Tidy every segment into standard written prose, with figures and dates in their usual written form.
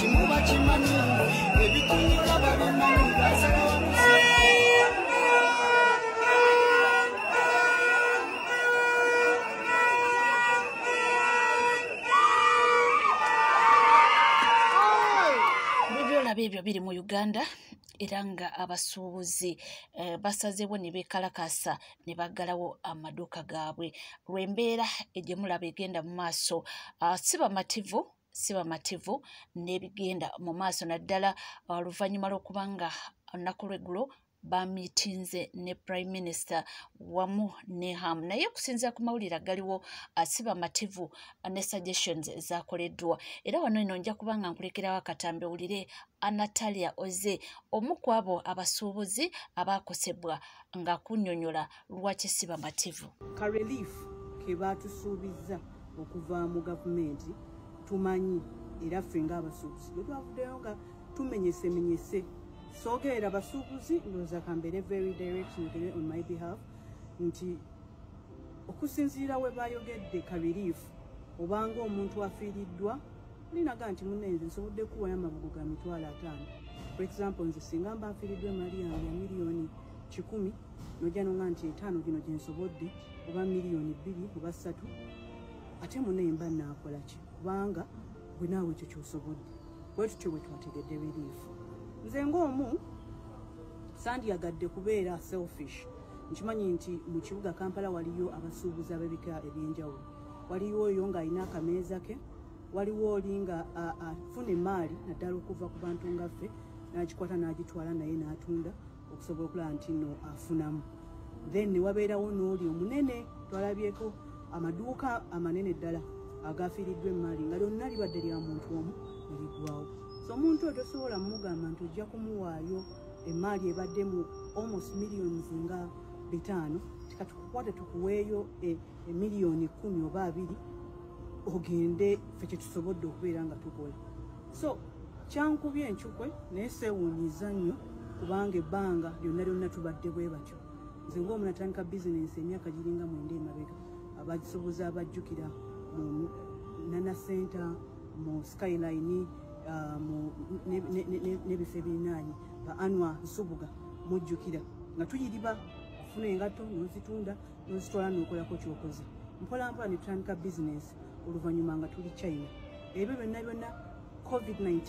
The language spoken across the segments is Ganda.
kimuba kimanyi ebikunyira babimanyi basala wamusa ebyo biri mu Uganda era nga abasuubuzi basazeewo ne beekalakasa ne baggalawo amaduuka gaabwe lw'embeera egyemulaba egenda mu maaso si bamativu n'ebigenda mu maaso naddala oluvannyuma lw'okubanga olunaku lw'eggulo bamitinze ne Prime Minister wamu ne ham naye okusinziira ku mawulire agaliwo si bamativu ne suggestions ezakoleddwa era wano eno nja kubanga nkulekerawo akatambi owulire Natalia Oze omu ku abo abasuubuzi abaakosebwa ng'akunnyonnyola lwaki si bamativu. Ka relief ke baatusuubizza okuva mu gavumenti tumanyi era ffe ng'abasuubuzi bwe twavuddeyo nga tumenyesemenyese soogera abasuubuzi ndowooza kambeere very direct on my behalf nti okusinziira we bayogedde ka relief obanga omuntu afiiriddwa ninaga nti munenze nsobodde kuwayo amabugo ga $5,000 for example nze singa mba nfiiriddwa emali yange ya miliyoni 10 nojja nonga nti 5 gino gye nsobodde oba miliyoni 2 oba 3 ate munaye mba naakola ki kubanga gwe naawe ekyo kyosobodde bwe tutyo bwe twategedde relief nze ng'omu sandyagadde kubeera selfish nkimanyi nti mu kibuga Kampala waliyo abasuubuzi ab'ebika ebyenjawulo waliwo oyo ng'alina akameeza ke waliwo oli nga afuna emaali naddala okuva ku bantu nga ffe n'agikwata n'agitwala naye n'atunda okusobola okulaba nti nno afunamu then ne wabeerawo n'oli omunene twalabyeko amaduuka amanene ddala agafiiriddwa emaali nga lyonna libadde lya muntu omu ne liggwawo so omuntu oyo tosobola mugamba nti ojja kumuwaayo emaali ebadde mu almost millions nga 5 tikatukukwate tukuweeyo emiliyoni 10 oba 2 ogende ffe kyetusobodde okubeera nga tukola so kyankubye enkyukwe naye seewuunyiza nnyo kubanga ebbanga lyonna lyonna tubadde bwe batyo nze ng'omu natandika bizinensi emyaka giringa 9 emabega abagisobozi abajjukira mu Nana Center mu Skyline n'ebifo ebirinaanye ba Anwa Nsubuga mujjukira nga tuyiriba ofuna engato n'ozitunda n'ozitwala n'okolako kyokoze mpolampola ne tutandika bizinensi oluvannyuma nga tuli China ebyo byonna COVID-19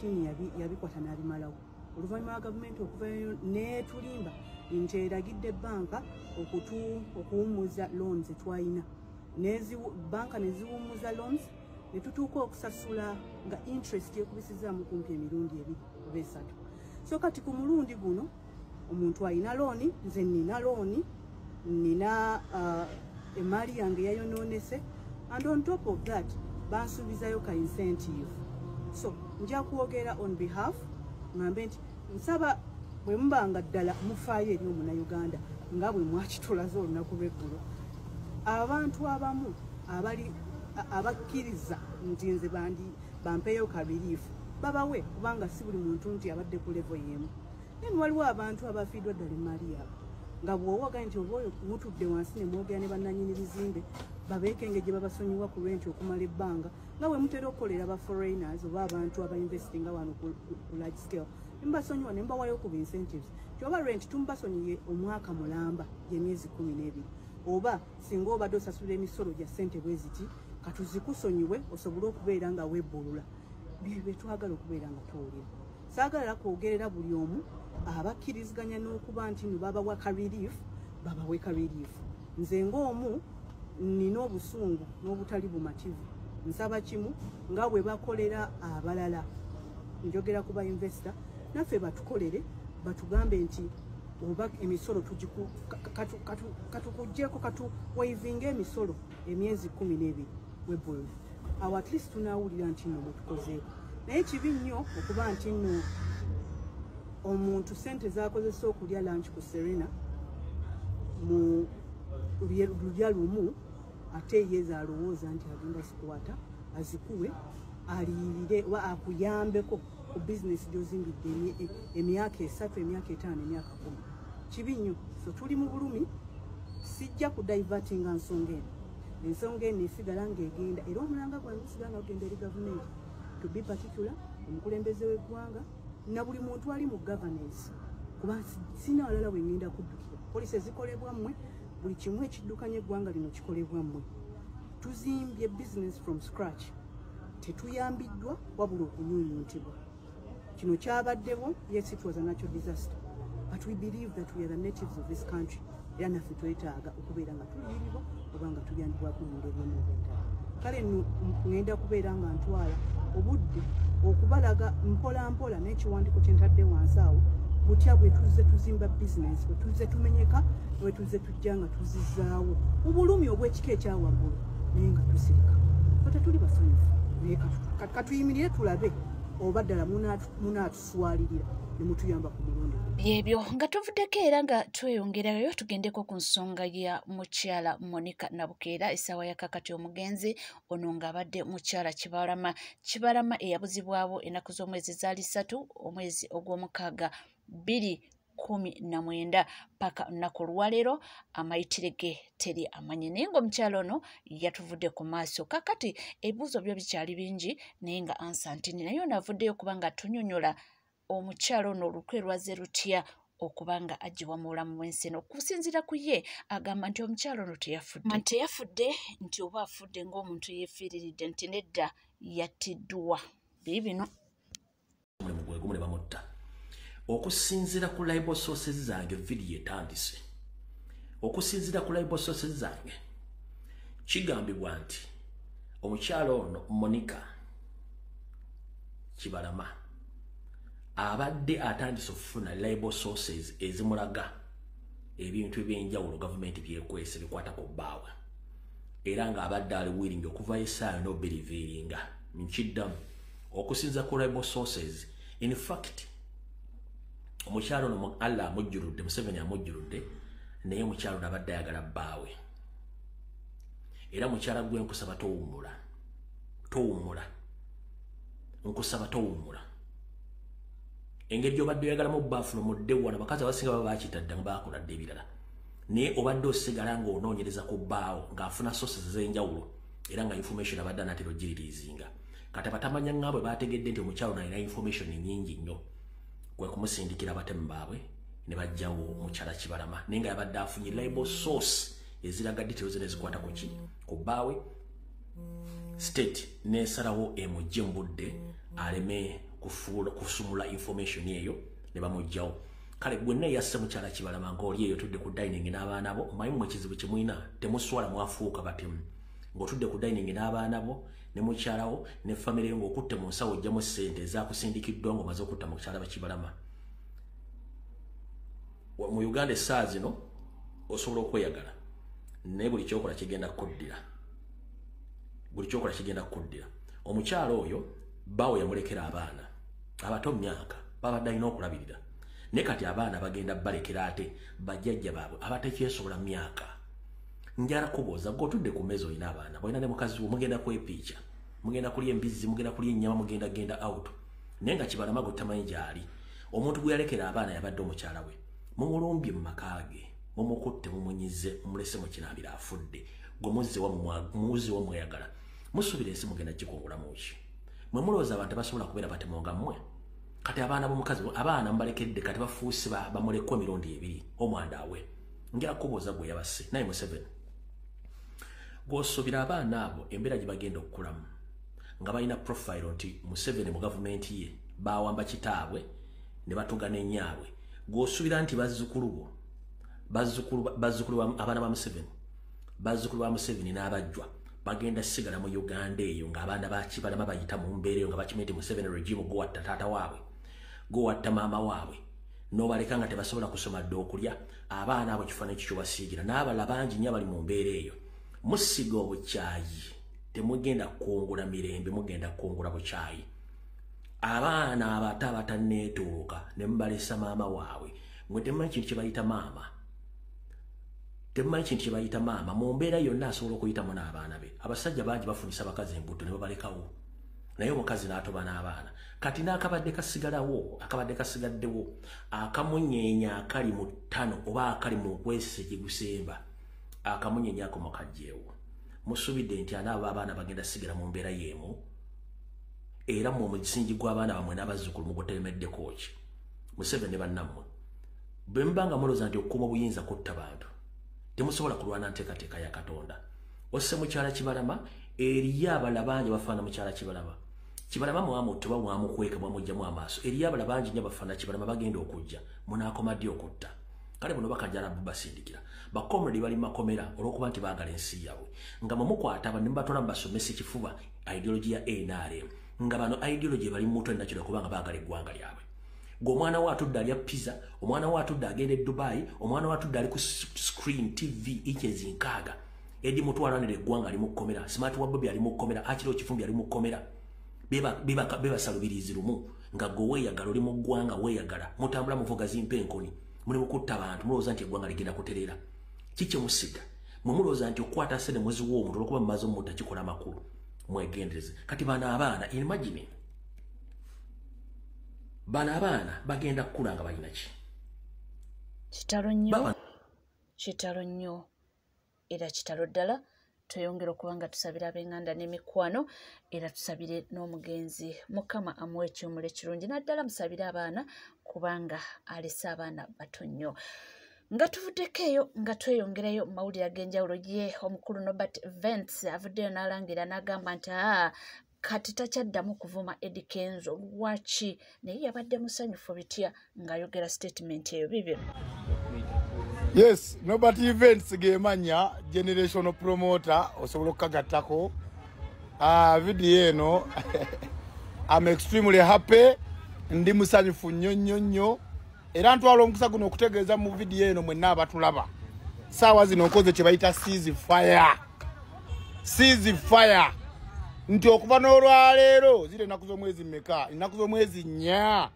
yabikwata n'abimalawo oluvannyuma lwa gavumenti okuvayo neetulimba nti eragidde banka okuwummuza loans etwalina banka neziwummuza loans ne tutuuka okusasula nga interest ekubisizaamu kumpi emirundi 2 oba 3 so kati ku mulundi guno omuntu alina looni nze nina looni nina emaali yange yayonoonese and on top of that bansuubizayo ka incentive so nja kwogera on behalf ngambe nti nsaba bwe mubanga ddala mufaayo eri omunnayuganda nga bwe mwakitulaze olunaku lw'eggulo abantu abamu abakkiriza nti nze bampeeyo ka relief babawe kubanga si buli muntu nti abadde ku level y'emu naye waliwo abantu abafiiddwa ddala emaali yaabwe nga bw'owaga nti oba oyo mutudde wansi ne mwogera ne bannannyini bizimbe babeekenge gye babasonyiwa ku lwenti okumala ebbanga nga bwe mutera okukolera ba foreigners oba abantu abainvestinga wano ku large scale mbasonyiwa ne mbawayo ku incentives kyoba rent tumbasonyiye omwaka mulamba gy'emyezi 12 oba singa obadde osasula emisolo gya ssente bwe ziti katuzikusonyiwe osobole okubeera nga webbulula bye twagala okubeera nga tuwulira saagala kwogerera buli omu abakkiriziganya n'okuba nti no babawa ka relief babawe ka relief nze ng'omu nina obusungu n'obutali bumativu nsaba kimu nga bwe bakolera abalala njogera ku ba investor naffe batukolere batugambe nti oba emisolo katukuggyeko katuwaivinga emisolo emyezi 12 webbululu awo at least tunaawulira nti nno bwetukozeeko naye kibi nnyo okuba nti nno omuntu sente zakozesa okulya lunch ku Serena mu lulya lumu ate ye alowooza nti agenda zikwata azikuwe aliyirire oba akuyambeko ku bizinesi gy'ozimbidde emyaka 3 emyaka 5 emyaka 10 kibi nnyo so tuli mu bulumi sijja kudivertinga nsonga eno ensonga eno esigala ng'egenda era omulanga gwange gusigala nga gugenda eri gavumenti to be particular omukulembeze w'eggwanga na buli muntu ali mu governance kuba sina walala we ngenda kuddukira poliisi ezikolebwa mmwe buli kimu ekiddukanya eggwanga lino kikolebwa mmwe tuzimbye business from scratch tetuyambiddwa wabula okunyunyuntibwa kino kyabaddewo yes it was a natural disaster but we believe that we are the natives of this country era naffe twetaaga okubeera nga tuliyiribwa oba nga tuyambibwako mu ngeri emu oba endala kale ngenda kubeera nga ntwala obudde okubalaga mpola n'ekiwandiiko kye ntadde wansi awo butya bwe tuzze tuzimba bizinesi bwe tuzze tumenyeka bwe tuzze tujja nga tuzizaawo obulumi obw'ekika ekyawaggulu naye nga tusirika tetuli basanyufu naye katuyimirire tulabe oba ddala munaatuswalirira ne mutuyamba ku mulundi byebyo nga tuvuddeko era nga tweyongerayo tugendeko ku nsonga ya mukyala Monica Nabukeera essaawa ya kakati omugenzi ono ng'abadde mukyala Kibalama eyabuzibwabo ennaku z'omwezi zaali 3 omwezi ogw'omukaaga 2019 paka nnaku olwaleero amayitire ge teri amanyi naye ng'omukyala ono yatuvudde ku maaso kakati ebibuuzo byo bikyali bingi naye nga ansantini naye ono avuddeyo kuba nga tunyonyola omukyala ono olukwe lwaze lutya okuba nga agibwa mu bulamu bw'ensi eno okusinziira ku ye agamba nti omukyala ono teyafudde nti oba afudde ng'omuntu yeefiiriridde nti nedda yattiddwa biibino mulimu ne bamutta okusinziira ku libel sources zange vidiyo etandise okusinziira ku libel sources zange kigambibwa nti omukyala ono Monica Kibalama abadde atandise okufuna libel sources ezimulaga ebintu ebyenjawulo gavumenti byekwese bikwata ku bbaawe era ng'abadde ali willing okuvayo essaayo n'obiriviiringa nkiddamu okusinza ku libel sources in fact omukyalo ono Allah amujjuludde Museveni amujjuludde naye omukyalo ono abadde ayagala bbaawe era mukyala gwe nkusaba towummula nkusaba towummula engeri gy'obadde oyagalamu bbaafuno mudde wana bakazi abasinga baba bakitadde nga bakoladde ebirala naye obadde osigala ng'onoonyereza ku bbaawo ng'afuna sources z'enjawulo era nga information abadde anaatera ogiririizinga kati abatamanya nga bwe bategedde nti omukyalo nalina information nyingi nnyo kwe kumusindikira abatemu baabwe ne bajjawo omukyala Kibalama naye nga yabadde afunye libel source eziraga details ezikwata ku ki ku bbaawe state n'esalawo emujje mu budde aleme kusumula information eyo ne bamujjawo kale gwenna yasse mukyala Kibalama ng'oli eyo tudde ku dining n'abaana bo omanyi mu ekizibu kye mulina temuswala mwafuuka batemu ng'otudde ku dining n'abaana bo ne mukyalawo ne family yo ng'okutte mu nsawo ojjamu ssente ezaakusindikiddwa ng'omaze okutta mukyala ba Kibalama mu Uganda essaawa zino osobola okweyagala naye buli kyokola kigenda kukuddira omukyala oyo bbaawe yamulekera abaana abato myaka babadde alina okulabirira naye kati abaana bagenda balekera ate bajjajja baabwe abatekyesobola myaka njala kubuuza g'otudde ku mmeeza olina abaana bwolina ne mukazi wo mugenda kwepiica mugenda kulya embizzi mugenda kulya ennyama mugenda genda out naye nga Kibalama gwe tamanyi gy'ali omuntu gwe yalekera abaana yabadde omukyala we mumulumbye mu maka ge mumukutte mumunyize mumulese mu kinambira afudde gwe muzze wamweyagala musubira ensi mugenda gikungulamu ki mwe mulowooza abantu basobola kubeera batemo nga mmwe kati abaana b'omukazi abaana mbalekedde kati bafuuse bamulekwa emirundi 2 omwanda we njala kubuuza gwe yabasse naye Museveni gw'osuubira abaana abo embeera gye bagenda okukulamu nga balina profile nti Museveni mu gavumenti ye baawamba kitaabwe ne batugana ennyaabwe gw'osuubira nti bazzukulu abaana ba Museveni bazzukulu ba Museveni n'abajjwa bagenda sigala mu Uganda eyo ng'abaana ba Kibalama bayita mu mbeera eyo nga bakimanyi nti Museveni regime gowatta taata waabwe gowatta maama waabwe n'obaleka nga tebasobola kusoma dde okulya abaana abo kifaananyi kikyo basiigira n'abala bangi nnyo abali mu mbeera eyo musiga obukyayi temugenda kungula mirembe mugenda kungula bukyayi abaana abato abatanneetuuka ne mubalesa maama waabwe mwe temumanyi kintu kye bayita maama mu mbeera yonna asobola okuyitamu n'abaana be abasajja bangi bafunisa bakazi embuto ne babalekawo naye omukazi n'atoba n'abaana kati n'akabadde kasigaddewo akamunyeenya akali mu ttano oba akali mu kwesise gye gusemba akamunyeenya ako mukajjeewo musuubidde nti anaabo abaana bagenda sigala mu mbeera y'emu era mu musingi gw'abaana bamwe n'abazzukulu mu guteremeddeko ki Museveni ne bannammwe bwe mbanga muloza nti okuuma obuyinza kutta bantu temusobola kulwana nteekateeka ya Katonda osse mukyala Kibalama eriyo abala bangi bafaana mukyala Kibalama mwamu tuba mwamukweka mwamugjamu amaaso eriyo abala bangi nnyo bafaana Kibalama bagenda okujja munaakoma ddi okutta kale buno bakajjarabu basindikira bakomredi bali makomera olw'okuba nti baagala ensi yaabwe nga mukwata abantu ne batwala basomesa ekifuba ideology ya NRM nga bano ideology bali mu mutwe nakyo kubanga baagala eggwanga lyabwe ng'omwana we atudde alya pizza omwana we atudde agenda e Dubai omwana we atudde ali ku screen TV inches nkaaga edi mutwalanira eggwanga ali mu kkomera smart wa Bobby ali mu kkomera akiro Kifumbi ali mu kkomera beba salubirizi lumu nga gwe weeyagala oli mu ggwanga weeyagala mutambula muvuga zimpenkoni muli mu kutta bantu mulowooza nti eggwanga ligenda kutereera kiki musiga mwe mulowooza nti okukwata sene mwezi w'omuntu olwokuba mumaze omutta kikola makulu mwegendereze kati bano abaana imagine bano abaana bagenda kukula nga balina ki kitalo nnyo era kitalo ddala tweyongera okuba nga tusabira ab'enganda n'emikwano era tusabire n'omugenzi Mukama amuwe ekiwummulo ekirungi naddala musabire abaana kubanga alese abaana bato nnyo nga tuvuddeko eyo nga tweyongerayo mu mawulire ag'enjawulo ye omukulu Norbert Vance avuddeyo n'alangira n'agamba nti kati takyaddamu kuvuma Eddie Kenzo lwaki naye yabadde musanyufu bitya ng'ayogera statement eyo bibyo. Yes, Norbert Events gemanya generational promoter osobola okukagattako video eno I'm extremely happy ndi musanyufu nnyo era ntwala omukisa guno okutegeeza mu video eno mwenna abatulaba saawa zino nkoze kye bayita seize fire nti okuva n'olwaleero ziri ennaku z'omwezi mmeka ennaku z'omwezi 4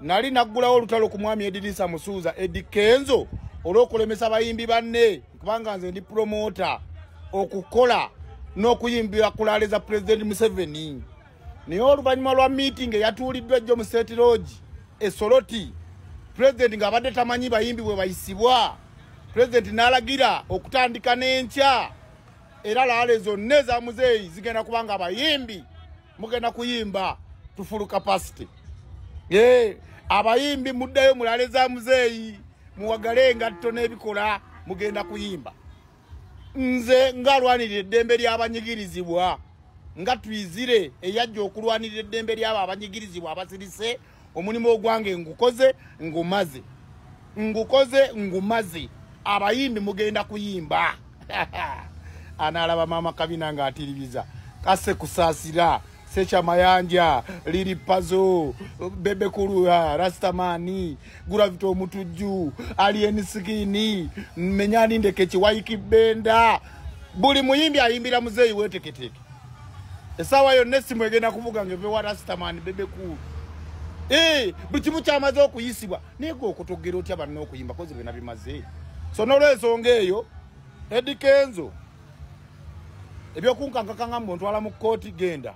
nali naggulawo olutalo ku mwami Edirisa Musuuza Eddie Kenzo olw'okulemesa abayimbi banne kubanga nze ndi promota okukola n'okuyimbira kulaaleza President Museveni naye oluvannyuma lwa meeting eyatuuliddwa ejjo mu State Lodge Esoloti President ng'abadde tamanyi bayimbi bwe bayisibwa President n'alagira okutandika n'enkya era laale zonna eza muzeeyi zigenda kubanga abayimbi mugenda kuyimba to full capacity. Abayimbi muddayo mulale za muzeeyi muwagale engatto n'ebikola mugenda kuyimba. Nze ngalwanirira eddembe ly'abanyigirizibwa nga twizire eyajja okulwanirira eddembe ly'abo abanyigirizibwa abasirise omulimu ogwange ngumaze abayimbi mugenda kuyimba. Analaba mama Kabina nga atiribiza kase kusaasira Secha Mayanja Lili Pazo Bebe Kuruya Rastamani Guravito Omutujju Alien Skini Menyani Ndekechi Waiki Benda buli muyimbi ayimbira muzeeyi weteketeke esawa yo nesi mwegenda kuvuga ngebe wa Rastamani Bebe Kuru bukimu kyamaze okuyisibwa nego okutogera otya banno okuyimba kozi bena bimaze so nolwensonga eyo Eddie Kenzo ebyo kunkankakanga ntwala mu kooti genda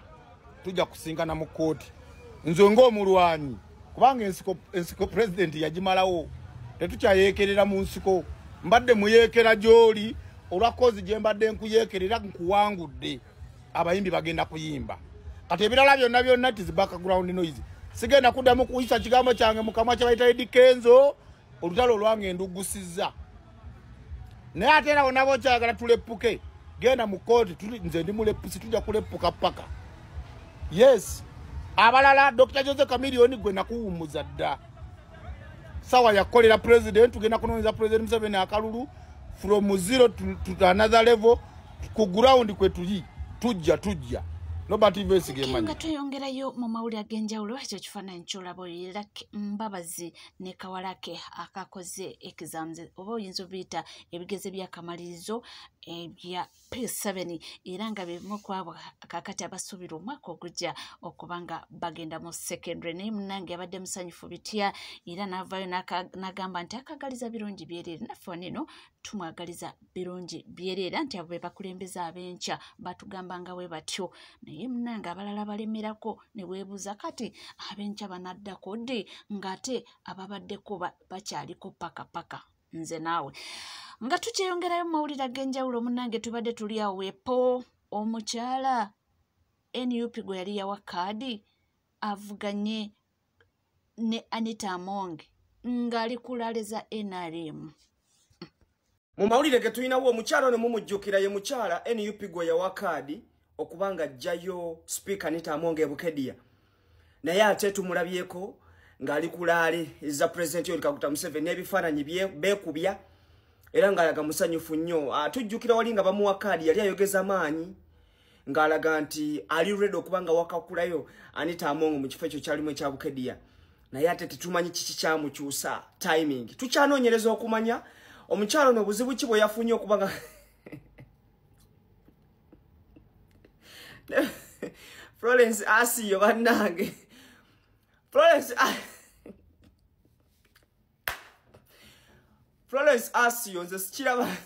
tujja kusingana mu kooti nze ng'omulwanyi kubanga ensiko president yagimalawo tetukyayeekerera mu nsiko mbadde muyeekera gy'oli olwakozi gye mbadde nkuyeekerera nkuwangudde abayimbi bagenda kuyimba kati ebirala byonna tizi background noise sigenda kuddamu kuyisa kigambo kyange mu kamwa kye bayita Eddie Kenzo olutalo lwange ndugusizza naye ate era bonna bokyagala tuleppuke genda mu kooti nze ndi muleppusi tujja kuleppuka paka. Yes, abalala Dr. Jose Chameleone gwe nakuwummuza dda sawa yakolera president tugenda kunoonyeza President Museveni akalulu from zero to another level ku ground kwe tujja Norbert Events gemanya nga tuyongerayo mu mawulire ag'enjawulo ekyo kifaananyi ky'olaba era Mbabazi ne Kawalake akakoze exams oba oyinza obiyita ebigeze by'akamalirizo ebya P7 era nga bebimu ku abo kakati abasuubira omwaka ogujja okuba nga bagenda mu secondary naye munnange abadde musanyufu bitya era n'avaayo n'agamba nti akagaliza birungi byereere naffe waneno tumwagaliza birungi byereera nti abo be bakulembeza ab'enkya batugamba nga bwe batyo naye munnange abalala balemerako ne weebuuza kati ab'enkya banaddako ddi ng'ate ababaddeko bakyaliko paka nze naawe nga tukyeyongerayo mu mawulire ag'enjawulo munnange tubadde tuli awo wepo omukyala NUP gwe yali yawa kaadi avuganye ne Anita Among ngali kulaleza NRM. Mu mawulire ge tulinawo omukyala ne mumujjukira ye mukyala NUP gwe yawa kaadi okubanga ajjayo speaker Anita Among Bukedia. Naye ate tumulabyeko ngali kulale za president Yoweri Kaguta Museveni n'ebifaananyi beekubya era ngalaga musanyufu nnyo. Tujjukira walinga bamuwa kaadi yali ayogeza maanyi ngalaga nti ali ready okubanga wakakulayo Anita Among mu kifo ekyo kyalimu ekya Bukedia. Naye ate tetumanyi kiki kyamukyusa timing. Tukyanoonyereza okumanya omukyalo n'obuzibu ki bwe yafunye okubanga Florence Asiyo bannange. Florence Asiyo nze sikiraba.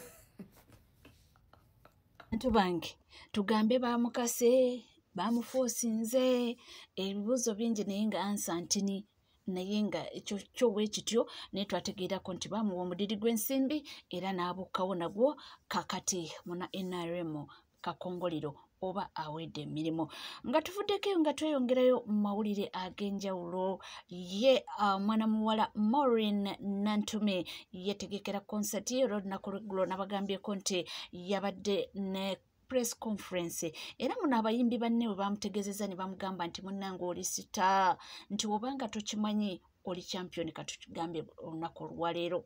Ntubange tugambe bamukase bamufosinze ebibuzo bingi naye nga ansa ntini naye nga ekyo kyowe kityo naye twategeerako nti bamuwa omudiri gw'ensimbi era n'abukkawo nagwo kakati muna NRM kakongolero oba awedde emirimu. Nga tuvuddeko nga tweyongerayo mu mawulire ag'enjawulo ye mwana muwala Maureen Nantume yetegekera konsati ye olunaku lw'eggulo nabagambyeko nti yabadde ne press conference era muno abayimbi banne bwe bamutegezeza ne bamugamba nti munnange oli sita nti obanga tokimanyi oli champion katugambe olunaku olwaleero.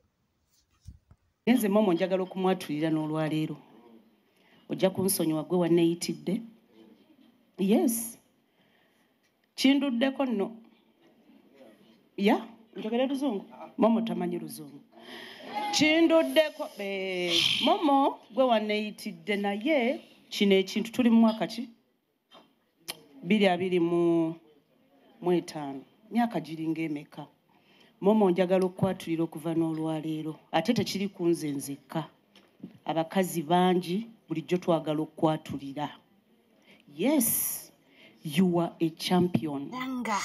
Nze momo njagala okumwatulira n'olwaleero ojja kunsonyiwa gwe wanneeyitidde. Yes kinduddeko nno ya njogere luzungu momo tamanyi luzungu kinduddeko momo gwe wanneeyitidde naye kino ekintu tuli mu mwaka ki 2025 myaka giringa emeka. Momo njagala okukwatulira okuva n'olwaleero ate tekiri kunze nzekka abakazi bangi bulijjo twagala okukwatulira. Yes you are a champion. Nanga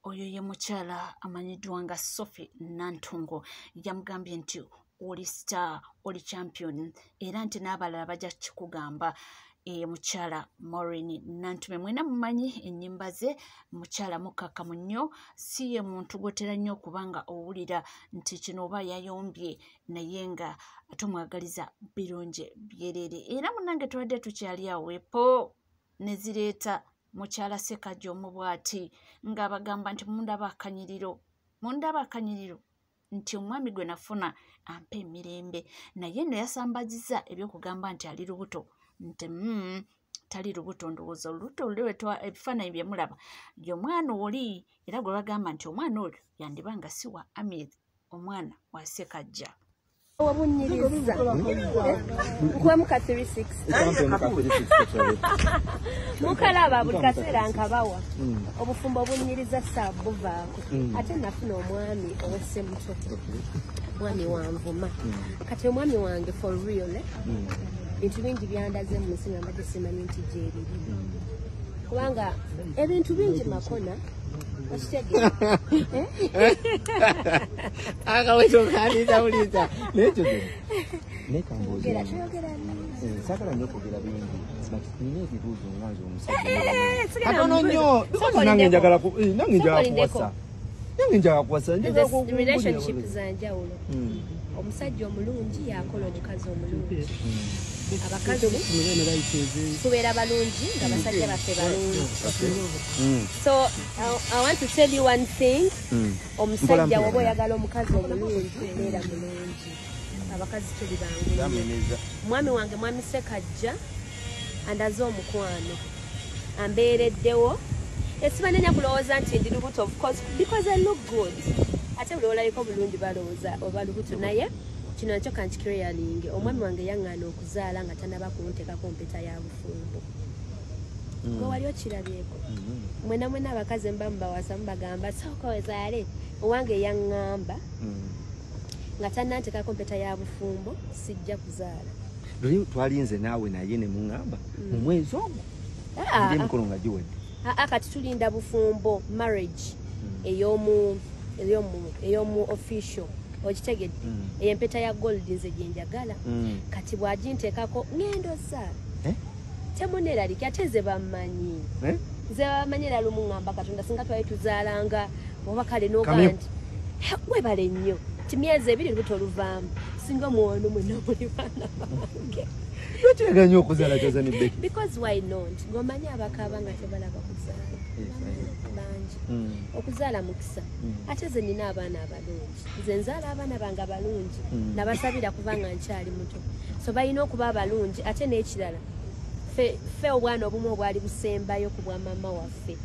oyo ye mukyala amanyiddwa nga Sophie Nantungo yamugambye nti oli star oli champion era nti n'abalala bajja kikugamba. Mukyala Maureen Nantume mwena mumanyi ennyimba ze mukyala mukakamu nnyo si ye muntu gwotera nnyo okubanga owulira nti kino oba yayombye naye nga tumwagaliza birungi byerere era munange tubadde tukyali aweepo ne zireeta mukyala Ssekaggya omubwati ng'abagamba nti mundaba akanyiriro nti omwami gwe nafuna ampa emirembe naye nno yasambaziza ebyokugamba nti ali lubuto nti tali lubuto ndowooza olubuto luleetwa ebifaananyi bye mulaba y'omwana oli era gwe bagamba nti omwana oyo yandibanga si wa Amir omwana wa Ssekaggya. Wabunyiriza kuba muka 36 mukalaba buli kaseera nkabawa obufumbo obunyiriza saabu buvaako ate nafuna omwami owesse muto mwami wanvuma kati omwami wange for real bintu bingi byandaze mu nsi nga mbadde simanyi nti gyebiri kubanga ebintu bingi makona okitegeera akawetokaniza uliza nekyo toyogera sakala nnyo kwogera bingi nina ebibuuzo nganze omusajja katono nnyo nange njagala kuwasa relationship zanjawulo omusajja omulungi yakola omukazi omulungi abakazi tubeera balungi nga basajja baffe balungi. So I want to tell you one thing omusajja woba oyagala omukazi omulungi beera mulungi abakazi tuli bangu. Mwami wange mwami Ssekaggya andaze omukwano ambeereddewo esibanenya kulowooza nti ndi lubuto of course because I look good ate buli olaliko bulungi balowooza oba lubuto naye kino nakyo kankikiryalinge omwami wange yaŋŋaana okuzaala nga tanaba kunteekako mpeta ya bufumbo gwe wali okirabyeko mwena abakazi mba mubawasa mubagamba sooka ozaale owange yaŋŋamba nga tannanteekako mpeta ya bufumbo sijja kuzaala. Luli twalinze naawe naye ne muŋŋamba mu mwezi ogwo ndi emikolo nga giwedde kati tulinda bufumbo marriage eyomu official okitegedde ey'empeta ya gold nze gye njagala kati bw'aginteekako ŋŋenda ozaala temuneraliki ate ze bamanyi ze bamanyi era lumu ngamba Katonda singa twali tuzaalanga oba kale n'oga nti webale nnyo ti myezi 2 lubuto oluvaamu singa muwono mwena muli baana bange Lwaki okuzaala kyozani Becky? Because why not? Ngomanyi abakaba nga tebalaba kuzaala. Bangi. Okuzaala mukisa. Ate ze nina abaana abalungi. Nze nzaala abaana bange abalungi. Nabasabira kubanga nkyali muto. So balina okuba abalungi ate n'ekirala. Fe obwana obumu obwali busembayo ku bwa mama waffe.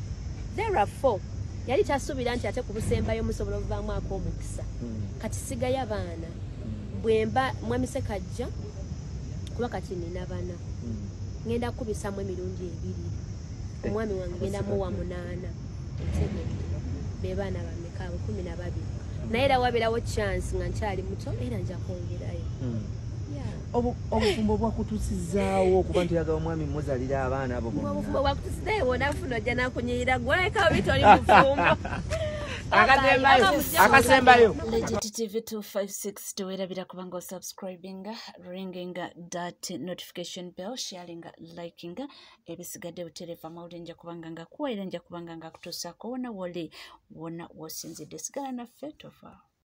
There are 4. Yali tasuubira nti ate ku busembayo musobola obuvaamu ak'omukisa. Kati sigayo abaana. Bwemba mwamise kajja kuba kati nina bana ngenda kubisamu emirundi 2 omwami wange ngenda muwa 8 entege be bana bameka 12 naye era wabirawo chance nga nkyali muto era nja kwongerayo obufumbo bwakutusizaawo okuba nti yagaba omwami muzalira abaana abo bonna obufumbo bwakutusizaawo nafuna ojja nakunyirira gwoleka bitoli mufumbo akasembayo Legit TV 256 tuwerabira kubanga osubscribinga ringinga that notification bell sharinga likinga ebisigadde butereva mawulire nja kubanga nga kuwaire nja kubanga nga kutuusako wona woli wona wosinzidde sigala naffe tofa